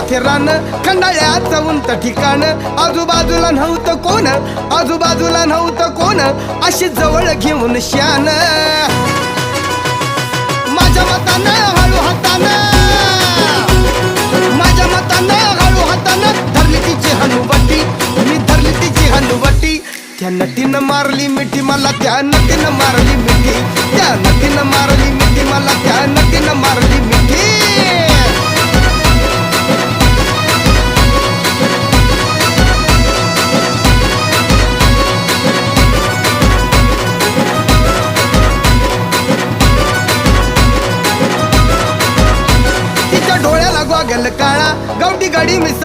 मोठे रान खंडाळ्याचं उंच ठिकाण आजूबाजूला नव्हतं कोण आजूबाजूला नव्हतं कोण अशी जवळ घेऊन शान माझ्या मतानं हळू हातानं माझ्या मतानं हळू हातानं धरली तिची हनुवटी मी धरली तिची हनुवटी त्या नटीनं मारली मिठी मला त्या नटीनं मारली मिठी त्या नटीनं मारली मिठी मला त्या नटीनं मारली मिठी तिच्या डोळ्याला गॉगल काळा गावठी गाडी मिस